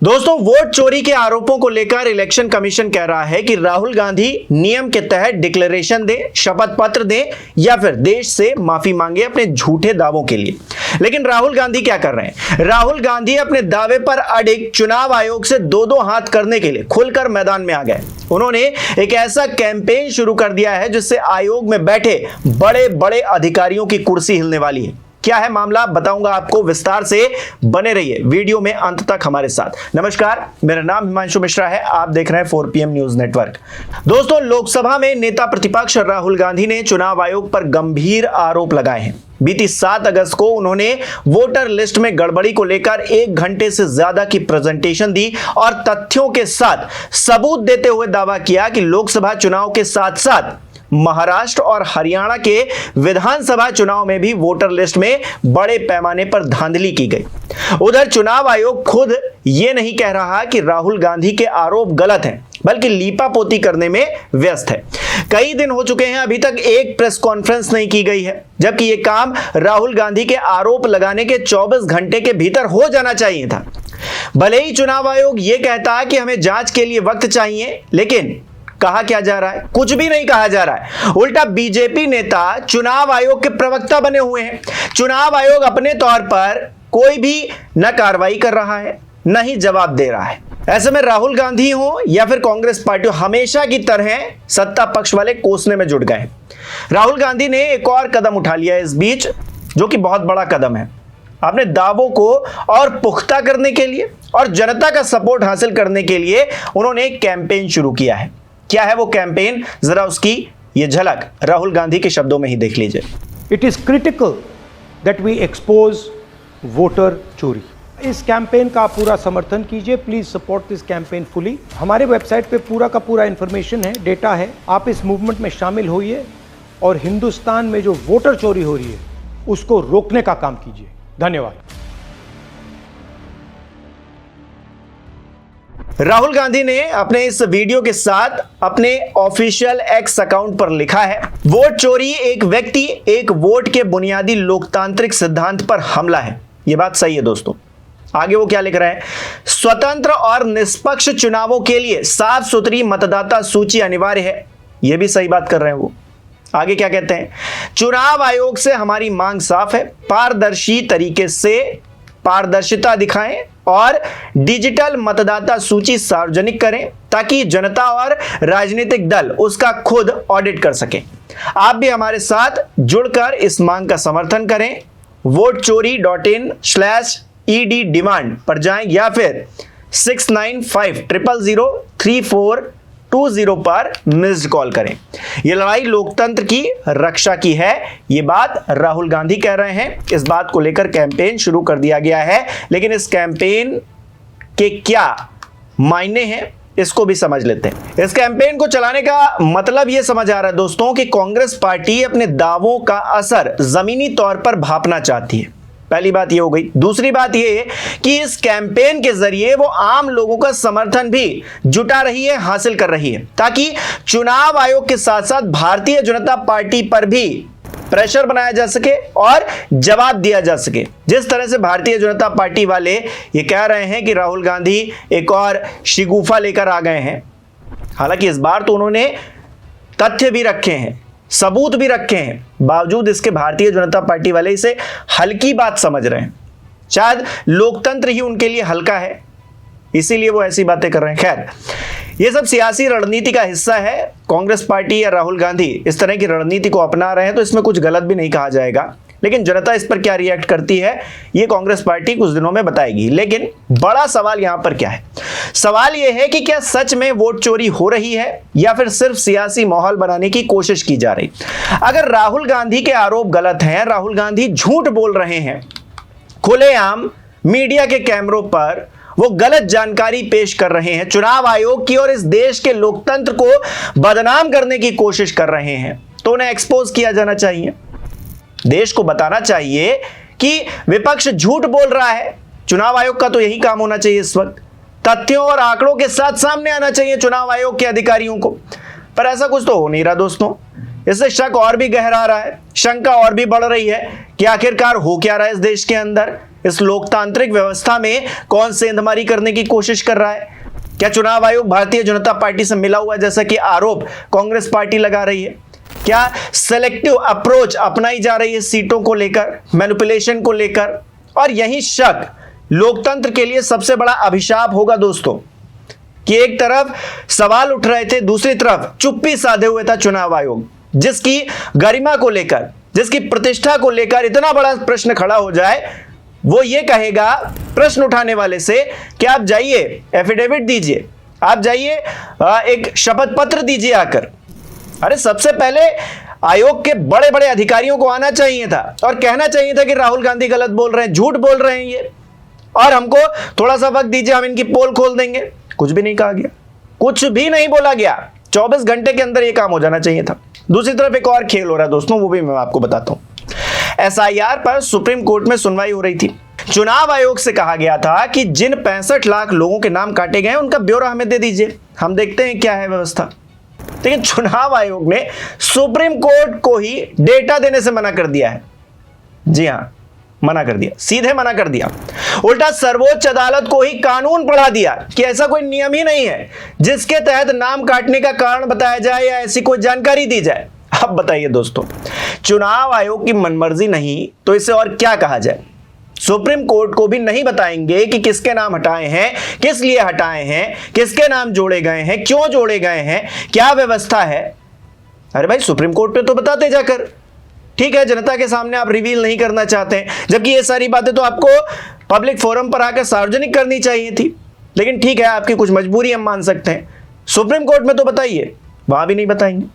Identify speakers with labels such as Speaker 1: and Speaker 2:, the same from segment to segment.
Speaker 1: दोस्तों, वोट चोरी के आरोपों को लेकर इलेक्शन कमीशन कह रहा है कि राहुल गांधी नियम के तहत डिक्लेरेशन दें, शपथ पत्र दें या फिर देश से माफी मांगे अपने झूठे दावों के लिए। लेकिन राहुल गांधी क्या कर रहे हैं? राहुल गांधी अपने दावे पर अडिग चुनाव आयोग से दो दो हाथ करने के लिए खुलकर मैदान में आ गए। उन्होंने एक ऐसा कैंपेन शुरू कर दिया है जिससे आयोग में बैठे बड़े बड़े अधिकारियों की कुर्सी हिलने वाली है। क्या है मामला, बताऊंगा आपको, विस्तार से बने रहिए वीडियो में अंत तक हमारे साथ। नमस्कार, मेरा नाम हिमांशु मिश्रा है, आप देख रहे हैं 4PM न्यूज नेटवर्क। दोस्तों, लोकसभा में नेता प्रतिपक्ष राहुल गांधी ने चुनाव आयोग पर गंभीर आरोप लगाए हैं। बीती 7 अगस्त को उन्होंने वोटर लिस्ट में गड़बड़ी को लेकर 1 घंटे से ज्यादा की प्रेजेंटेशन दी और तथ्यों के साथ सबूत देते हुए दावा किया कि लोकसभा चुनाव के साथ साथ महाराष्ट्र और हरियाणा के विधानसभा चुनाव में भी वोटर लिस्ट में बड़े पैमाने पर धांधली की गई। उधर चुनाव आयोग खुद ये नहीं कह रहा कि राहुल गांधी के आरोप गलत हैं, बल्कि लीपापोती करने में व्यस्त है। कई दिन हो चुके हैं, अभी तक एक प्रेस कॉन्फ्रेंस नहीं की गई है, जबकि यह काम राहुल गांधी के आरोप लगाने के 24 घंटे के भीतर हो जाना चाहिए था। भले ही चुनाव आयोग यह कहता है कि हमें जांच के लिए वक्त चाहिए, लेकिन कहा क्या जा रहा है? कुछ भी नहीं कहा जा रहा है। उल्टा बीजेपी नेता चुनाव आयोग के प्रवक्ता बने हुए हैं। चुनाव आयोग अपने तौर पर कोई भी न कार्रवाई कर रहा है, न ही जवाब दे रहा है। ऐसे में राहुल गांधी हो या फिर कांग्रेस पार्टी हो, हमेशा की तरह सत्ता पक्ष वाले कोसने में जुट गए। राहुल गांधी ने एक और कदम उठा लिया इस बीच, जो कि बहुत बड़ा कदम है। अपने दावों को और पुख्ता करने के लिए और जनता का सपोर्ट हासिल करने के लिए उन्होंने एक कैंपेन शुरू किया है। क्या है वो कैंपेन, जरा उसकी ये झलक राहुल गांधी के शब्दों में ही देख लीजिए।
Speaker 2: It is critical that we expose voter चोरी। इस कैंपेन का पूरा समर्थन कीजिए, please support this campaign fully. हमारे वेबसाइट पे पूरा का पूरा इंफॉर्मेशन है, डेटा है। आप इस मूवमेंट में शामिल होइए और हिंदुस्तान में जो वोटर चोरी हो रही है उसको रोकने का काम कीजिए। धन्यवाद।
Speaker 1: राहुल गांधी ने अपने इस वीडियो के साथ अपने ऑफिशियल एक्स अकाउंट पर लिखा है, वोट चोरी एक व्यक्ति एक वोट के बुनियादी लोकतांत्रिक सिद्धांत पर हमला है। यह बात सही है दोस्तों। आगे वो क्या लिख रहे हैं? स्वतंत्र और निष्पक्ष चुनावों के लिए साफ सुथरी मतदाता सूची अनिवार्य है। यह भी सही बात कर रहे हैं वो। आगे क्या कहते हैं? चुनाव आयोग से हमारी मांग साफ है, पारदर्शी तरीके से पारदर्शिता दिखाएं और डिजिटल मतदाता सूची सार्वजनिक करें ताकि जनता और राजनीतिक दल उसका खुद ऑडिट कर सकें। आप भी हमारे साथ जुड़कर इस मांग का समर्थन करें। votechori.in/ED डिमांड पर जाएं या फिर 6950003420 पर मिस्ड कॉल करें। यह लड़ाई लोकतंत्र की रक्षा की है, यह बात राहुल गांधी कह रहे हैं। इस बात को लेकर कैंपेन शुरू कर दिया गया है, लेकिन इस कैंपेन के क्या मायने हैं इसको भी समझ लेते हैं। इस कैंपेन को चलाने का मतलब यह समझ आ रहा है दोस्तों कि कांग्रेस पार्टी अपने दावों का असर जमीनी तौर पर भांपना चाहती है। पहली बात ये हो गई। दूसरी बात ये है कि इस कैंपेन के जरिए वो आम लोगों का समर्थन भी जुटा रही है, हासिल कर रही है, ताकि चुनाव आयोग के साथ साथ भारतीय जनता पार्टी पर भी प्रेशर बनाया जा सके और जवाब दिया जा सके। जिस तरह से भारतीय जनता पार्टी वाले ये कह रहे हैं कि राहुल गांधी एक और शिगुफा लेकर आ गए हैं, हालांकि इस बार तो उन्होंने तथ्य भी रखे हैं, सबूत भी रखे हैं, बावजूद इसके भारतीय जनता पार्टी वाले इसे हल्की बात समझ रहे हैं। शायद लोकतंत्र ही उनके लिए हल्का है, इसीलिए वो ऐसी बातें कर रहे हैं। खैर, ये सब सियासी रणनीति का हिस्सा है। कांग्रेस पार्टी या राहुल गांधी इस तरह की रणनीति को अपना रहे हैं तो इसमें कुछ गलत भी नहीं कहा जाएगा, लेकिन जनता इस पर क्या रिएक्ट करती है ये कांग्रेस पार्टी कुछ दिनों में बताएगी। लेकिन बड़ा सवाल यहां पर क्या है? सवाल यह है कि क्या सच में वोट चोरी हो रही है या फिर सिर्फ सियासी माहौल बनाने की कोशिश की जा रही? अगर राहुल गांधी के आरोप गलत हैं, राहुल गांधी झूठ बोल रहे हैं, खुलेआम मीडिया के कैमरों पर वो गलत जानकारी पेश कर रहे हैं, चुनाव आयोग की और इस देश के लोकतंत्र को बदनाम करने की कोशिश कर रहे हैं, तो उन्हें एक्सपोज किया जाना चाहिए। देश को बताना चाहिए कि विपक्ष झूठ बोल रहा है। चुनाव आयोग का तो यही काम होना चाहिए इस वक्त, तथ्यों और आंकड़ों के साथ सामने आना चाहिए चुनाव आयोग के अधिकारियों को, पर ऐसा कुछ तो हो नहीं रहा दोस्तों। इससे शक और भी गहरा रहा है, शंका और भी बढ़ रही है कि आखिरकार हो क्या रहा है इस देश के अंदर। इस लोकतांत्रिक व्यवस्था में कौन सेंधमारी करने की कोशिश कर रहा है? क्या चुनाव आयोग भारतीय जनता पार्टी से मिला हुआ जैसा कि आरोप कांग्रेस पार्टी लगा रही है? क्या सेलेक्टिव अप्रोच अपनाई जा रही है सीटों को लेकर, मैनिपुलेशन को लेकर? और यही शक लोकतंत्र के लिए सबसे बड़ा अभिशाप होगा दोस्तों, कि एक तरफ सवाल उठ रहे थे, दूसरी तरफ चुप्पी साधे हुए था चुनाव आयोग, जिसकी गरिमा को लेकर, जिसकी प्रतिष्ठा को लेकर इतना बड़ा प्रश्न खड़ा हो जाए, वो ये कहेगा प्रश्न उठाने वाले से कि आप जाइए एफिडेविट दीजिए, आप जाइए एक शपथ पत्र दीजिए आकर। अरे सबसे पहले आयोग के बड़े बड़े अधिकारियों को आना चाहिए था और कहना चाहिए था कि राहुल गांधी गलत बोल रहे हैं, झूठ बोल रहे हैं ये, और हमको थोड़ा सा वक्त दीजिए, हम इनकी पोल खोल देंगे। कुछ भी नहीं कहा गया, कुछ भी नहीं बोला गया। 24 घंटे के अंदर ये काम हो जाना चाहिए था। दूसरी तरफ एक और खेल हो रहा है दोस्तों, वो भी मैं आपको बताता हूं। एसआईआर पर सुप्रीम कोर्ट में सुनवाई हो रही थी। चुनाव आयोग से कहा गया था कि जिन 65 लाख लोगों के नाम काटे गए हैं उनका ब्यौरा हमें दे दीजिए, हम देखते हैं क्या है व्यवस्था। लेकिन चुनाव आयोग ने सुप्रीम कोर्ट को ही डेटा देने से मना कर दिया है। जी हां, मना कर दिया, सीधे मना कर दिया। उल्टा सर्वोच्च अदालत को ही कानून पढ़ा दिया कि ऐसा कोई नियम ही नहीं है जिसके तहत नाम काटने का कारण बताया जाए या ऐसी कोई जानकारी दी जाए। अब बताइए दोस्तों, चुनाव आयोग की मनमर्जी नहीं तो इसे और क्या कहा जाए? सुप्रीम कोर्ट को भी नहीं बताएंगे कि किसके नाम हटाए हैं, किस लिए हटाए हैं, किसके नाम जोड़े गए हैं, क्यों जोड़े गए हैं, क्या व्यवस्था है। अरे भाई, सुप्रीम कोर्ट पे तो बताते जाकर। ठीक है, जनता के सामने आप रिवील नहीं करना चाहते हैं, जबकि ये सारी बातें तो आपको पब्लिक फोरम पर आकर सार्वजनिक करनी चाहिए थी। लेकिन ठीक है, आपकी कुछ मजबूरी हम मान सकते हैं। सुप्रीम कोर्ट में तो बताइए, वहां भी नहीं बताएंगे।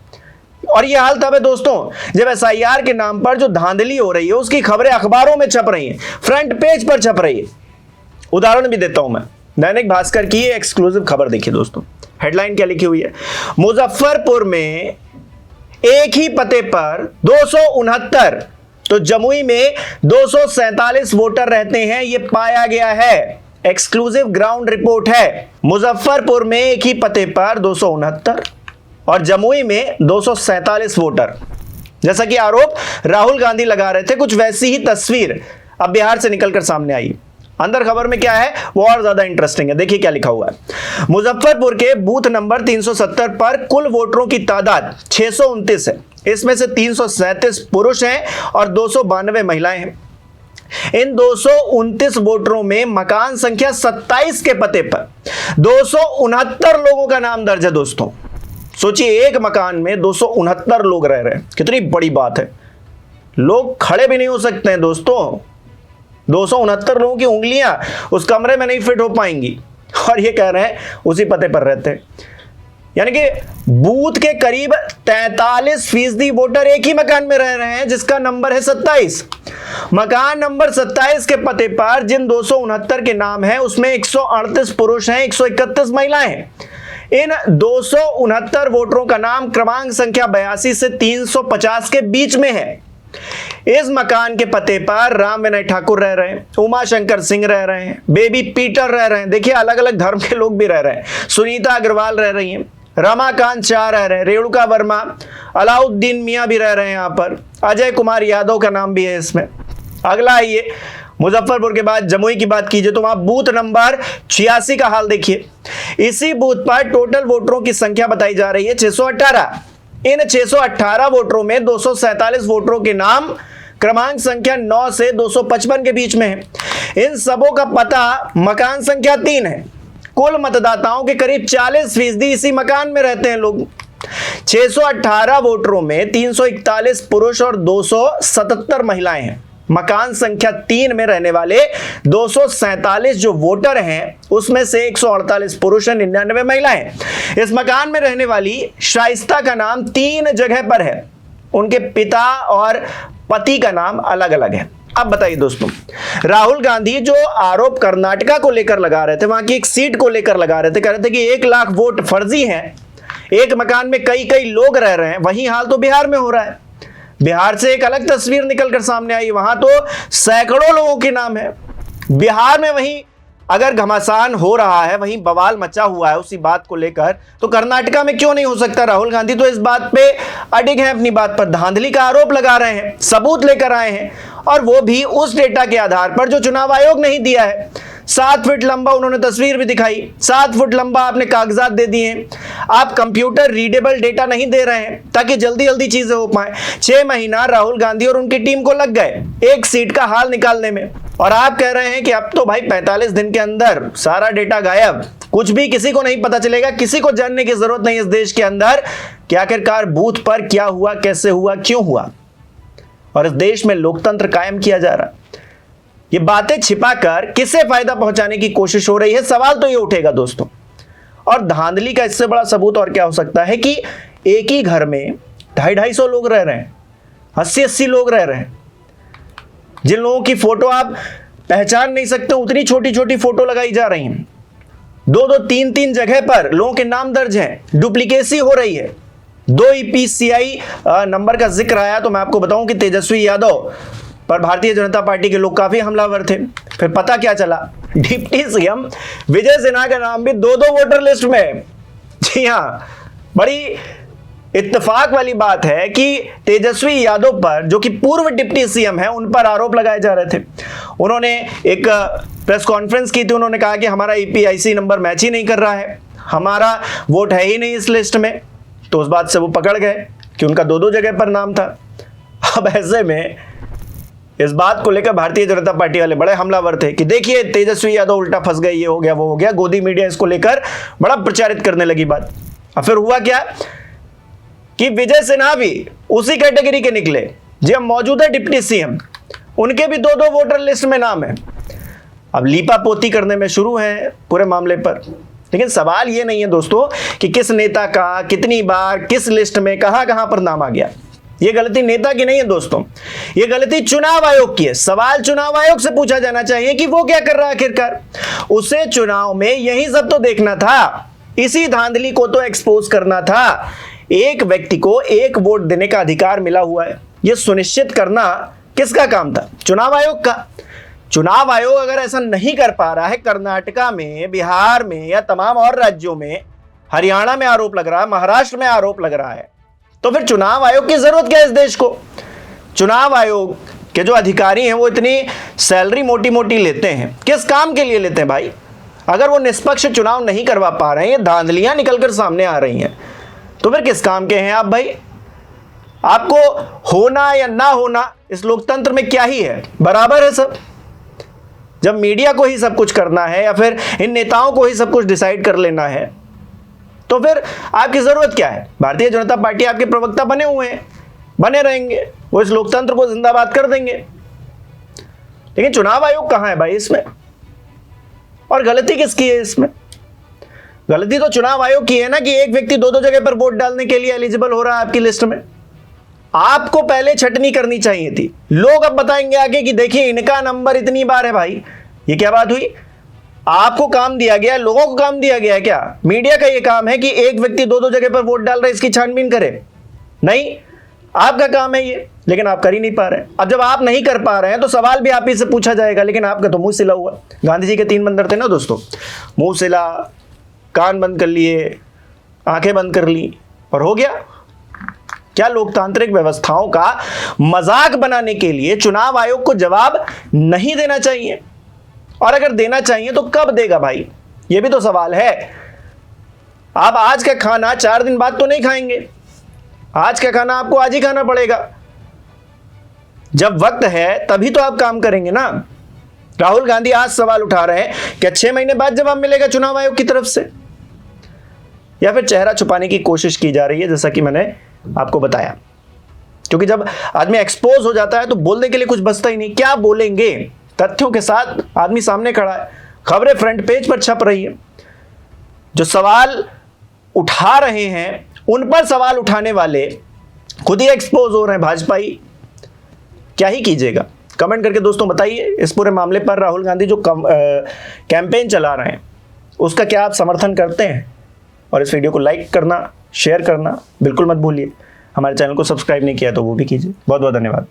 Speaker 1: और ये हाल तब है दोस्तों जब एसआईआर के नाम पर जो धांधली हो रही है उसकी खबरें अखबारों में छप रही हैं, फ्रंट पेज पर छप रही है। उदाहरण भी देता हूं मैं, दैनिक भास्कर की एक्सक्लूसिव खबर देखिए दोस्तों। हेडलाइन क्या लिखी हुई है? मुजफ्फरपुर में एक ही पते पर 269, तो जमुई में 247 वोटर रहते हैं, यह पाया गया है। एक्सक्लूसिव ग्राउंड रिपोर्ट है। मुजफ्फरपुर में एक ही पते पर 269 और जमुई में 247 वोटर, जैसा कि आरोप राहुल गांधी लगा रहे थे, कुछ वैसी ही तस्वीर अब बिहार से निकलकर सामने आई। अंदर खबर में क्या है वो और ज्यादा इंटरेस्टिंग है। देखिए क्या लिखा हुआ है। मुजफ्फरपुर के बूथ नंबर 370 पर कुल वोटरों की तादाद 629 है। इसमें से 337 पुरुष हैं और 292 महिलाएं हैं। इन 229 वोटरों में मकान संख्या 27 के पते पर 269 लोगों का नाम दर्ज है। दोस्तों सोचिए, एक मकान में 269 लोग रह रहे हैं, कितनी बड़ी बात है। लोग खड़े भी नहीं हो सकते हैं दोस्तों। 269 लोगों की उंगलियां उस कमरे में नहीं फिट हो पाएंगी, और ये कह रहे हैं उसी पते पर रहते हैं। यानी कि बूथ के करीब 43% वोटर एक ही मकान में रह रहे हैं जिसका नंबर है 27। मकान नंबर 27 के पते पर जिन 269 के नाम हैं उसमें 138 पुरुष हैं, 131 महिलाएं हैं। इन 269 वोटरों का नाम क्रमांक संख्या 82 से 350 के बीच में है। इस मकान के पते पर राम विनय ठाकुर रह रहे हैं, उमा शंकर सिंह रह रहे हैं, बेबी पीटर रह रहे हैं, देखिए अलग अलग धर्म के लोग भी रह रहे हैं, सुनीता अग्रवाल रह रही हैं, रमाकांत शाह रह रहे हैं, रेणुका वर्मा, अलाउद्दीन मियां भी रह रहे हैं यहाँ पर, अजय कुमार यादव का नाम भी है इसमें। अगला आइए, मुजफ्फरपुर के बाद जमुई की बात कीजिए तो वहां बूथ नंबर 86 का हाल देखिए। इसी बूथ पर टोटल वोटरों की संख्या बताई जा रही है 618। इन 618 वोटरों में 247 वोटरों के नाम क्रमांक संख्या 9 से 255 के बीच में है। इन सबों का पता मकान संख्या 3 है। कुल मतदाताओं के करीब 40% इसी मकान में रहते हैं लोग। 618 वोटरों में 341 पुरुष और 277 महिलाएं हैं। मकान संख्या 3 में रहने वाले 247 जो वोटर हैं उसमें से 148 पुरुष हैं, 99 महिलाएं। इस मकान में रहने वाली शाइस्ता का नाम 3 जगह पर है, उनके पिता और पति का नाम अलग अलग है। अब बताइए दोस्तों, राहुल गांधी जो आरोप कर्नाटका को लेकर लगा रहे थे, वहां की एक सीट को लेकर लगा रहे थे, कह रहे थे कि 1 लाख वोट फर्जी हैं, एक मकान में कई कई लोग रह रहे हैं, वही हाल तो बिहार में हो रहा है। बिहार से एक अलग तस्वीर निकलकर सामने आई, वहां तो सैकड़ों लोगों के नाम है। बिहार में वहीं अगर घमासान हो रहा है, वहीं बवाल मचा हुआ है उसी बात को लेकर, तो कर्नाटका में क्यों नहीं हो सकता? राहुल गांधी तो इस बात पे अडिग हैं, अपनी बात पर धांधली का आरोप लगा रहे हैं, सबूत लेकर आए हैं, और वो भी उस डेटा के आधार पर जो चुनाव आयोग नहीं दिया है। 7 फुट लंबा उन्होंने तस्वीर भी दिखाई, 7 फुट लंबा आपने कागजात दे दिए हैं। आप कंप्यूटर रीडेबल डेटा नहीं दे रहे हैं ताकि जल्दी जल्दी चीजें हो पाए। 6 महीना राहुल गांधी और उनकी टीम को लग गए एक सीट का हाल निकालने में, और आप कह रहे हैं कि अब तो भाई 45 दिन के अंदर सारा डेटा गायब, कुछ भी किसी को नहीं पता चलेगा, किसी को जानने की जरूरत नहीं इस देश के अंदर कि आखिरकार बूथ पर क्या हुआ, कैसे हुआ, क्यों हुआ, और इस देश में लोकतंत्र कायम किया जा रहा है। ये बातें छिपाकर किसे फायदा पहुंचाने की कोशिश हो रही है, सवाल तो ये उठेगा दोस्तों। और धांधली का इससे बड़ा सबूत और क्या हो सकता है कि एक ही घर में 250-250 लोग रह रहे हैं, 80-80 लोग रह रहे हैं, जिन लोगों की फोटो आप पहचान नहीं सकते, उतनी छोटी छोटी फोटो लगाई जा रही हैं। 2-2, 3-3 जगह पर लोगों के नाम दर्ज हैं, डुप्लीकेसी हो रही है। 2 EPCI नंबर का जिक्र आया तो मैं आपको बताऊं कि तेजस्वी यादव पर भारतीय जनता पार्टी के लोग काफी हमलावर थे। फिर पता क्या चला, डिप्टी सीएम विजय सिन्हा का नाम भी 2-2 वोटर लिस्ट में। जी हाँ, बड़ी इत्तेफाक वाली बात है कि तेजस्वी यादव पर, जो कि पूर्व डिप्टी सीएम है, उन पर आरोप लगाए जा रहे थे। उन्होंने एक प्रेस कॉन्फ्रेंस की थी, उन्होंने कहा कि हमारा EPIC नंबर मैच ही नहीं कर रहा है, हमारा वोट है ही नहीं इस लिस्ट में। तो उस बात से वो पकड़ गए कि उनका 2-2 जगह पर नाम था। अब ऐसे में इस बात को लेकर भारतीय जनता पार्टी वाले बड़े हमलावर थे कि देखिए तेजस्वी यादव उल्टा फंस गए, ये हो गया, वो हो गया। गोदी मीडिया इसको लेकर बड़ा प्रचारित करने लगी बात। अब फिर हुआ क्या कि विजय सिन्हा भी उसी कैटेगरी के निकले, जो मौजूदा डिप्टी सीएम, उनके भी 2-2 वोटर लिस्ट में नाम है। अब लीपापोती करने में शुरू है पूरे मामले पर। लेकिन सवाल ये नहीं है दोस्तों कि किस नेता का कितनी बार किस लिस्ट में कहां पर नाम आ गया। ये गलती नेता की नहीं है दोस्तों, ये गलती चुनाव आयोग की है। सवाल चुनाव आयोग से पूछा जाना चाहिए कि वो क्या कर रहा है आखिरकार। उसे चुनाव में यही सब तो देखना था, इसी धांधली को तो एक्सपोज करना था। एक व्यक्ति को एक वोट देने का अधिकार मिला हुआ है, यह सुनिश्चित करना किसका काम था? चुनाव आयोग का। चुनाव आयोग अगर ऐसा नहीं कर पा रहा है, कर्नाटका में, बिहार में या तमाम और राज्यों में, हरियाणा में आरोप लग रहा है, महाराष्ट्र में आरोप लग रहा है, तो फिर चुनाव आयोग की जरूरत क्या है इस देश को? चुनाव आयोग के जो अधिकारी हैं वो इतनी सैलरी मोटी मोटी लेते हैं, किस काम के लिए लेते हैं भाई? अगर वो निष्पक्ष चुनाव नहीं करवा पा रहे हैं, ये धांधलियां निकलकर सामने आ रही हैं, तो फिर किस काम के हैं आप भाई? आपको होना या ना होना इस लोकतंत्र में क्या ही है, बराबर है सब। जब मीडिया को ही सब कुछ करना है या फिर इन नेताओं को ही सब कुछ डिसाइड कर लेना है, तो फिर आपकी जरूरत क्या है? भारतीय जनता पार्टी आपके प्रवक्ता बने हुए हैं, बने रहेंगे, वो इस लोकतंत्र को जिंदाबाद कर देंगे। लेकिन चुनाव आयोग कहां है भाई इसमें? और गलती किसकी है इसमें? गलती तो चुनाव आयोग की है ना कि एक व्यक्ति 2-2 जगह पर वोट डालने के लिए एलिजिबल हो रहा है आपकी लिस्ट में। आपको पहले छटनी करनी चाहिए थी। लोग अब बताएंगे आगे कि देखिए इनका नंबर इतनी बार है। भाई ये क्या बात हुई? आपको काम दिया गया, लोगों को काम दिया गया है क्या? मीडिया का ये काम है कि एक व्यक्ति 2-2 जगह पर वोट डाल रहा है, इसकी छानबीन करे? नहीं, आपका काम है ये, लेकिन आप कर ही नहीं पा रहे हैं। अब जब आप नहीं कर पा रहे हैं तो सवाल भी आप ही से पूछा जाएगा, लेकिन आपका तो मुंह सिला हुआ। गांधी जी के 3 बंदर थे ना दोस्तों, मुंह सिला, कान बंद कर लिए, आंखें बंद कर ली, और हो गया। क्या लोकतांत्रिक व्यवस्थाओं का मजाक बनाने के लिए चुनाव आयोग को जवाब नहीं देना चाहिए? और अगर देना चाहिए तो कब देगा भाई? यह भी तो सवाल है। आप आज का खाना 4 दिन बाद तो नहीं खाएंगे, आज का खाना आपको आज ही खाना पड़ेगा। जब वक्त है तभी तो आप काम करेंगे ना। राहुल गांधी आज सवाल उठा रहे हैं, क्या 6 महीने बाद जवाब मिलेगा चुनाव आयोग की तरफ से? या फिर चेहरा छुपाने की कोशिश की जा रही है, जैसा कि मैंने आपको बताया? क्योंकि जब आदमी एक्सपोज हो जाता है तो बोलने के लिए कुछ बचता ही नहीं। क्या बोलेंगे? तथ्यों के साथ आदमी सामने खड़ा है, खबरें फ्रंट पेज पर छप रही है। जो सवाल उठा रहे हैं उन पर सवाल उठाने वाले खुद ही एक्सपोज हो रहे हैं भाजपाई। क्या ही कीजिएगा? कमेंट करके दोस्तों बताइए इस पूरे मामले पर राहुल गांधी जो कैंपेन चला रहे हैं उसका क्या आप समर्थन करते हैं? और इस वीडियो को लाइक करना, शेयर करना बिल्कुल मत भूलिए। हमारे चैनल को सब्सक्राइब नहीं किया तो वो भी कीजिए। बहुत बहुत धन्यवाद।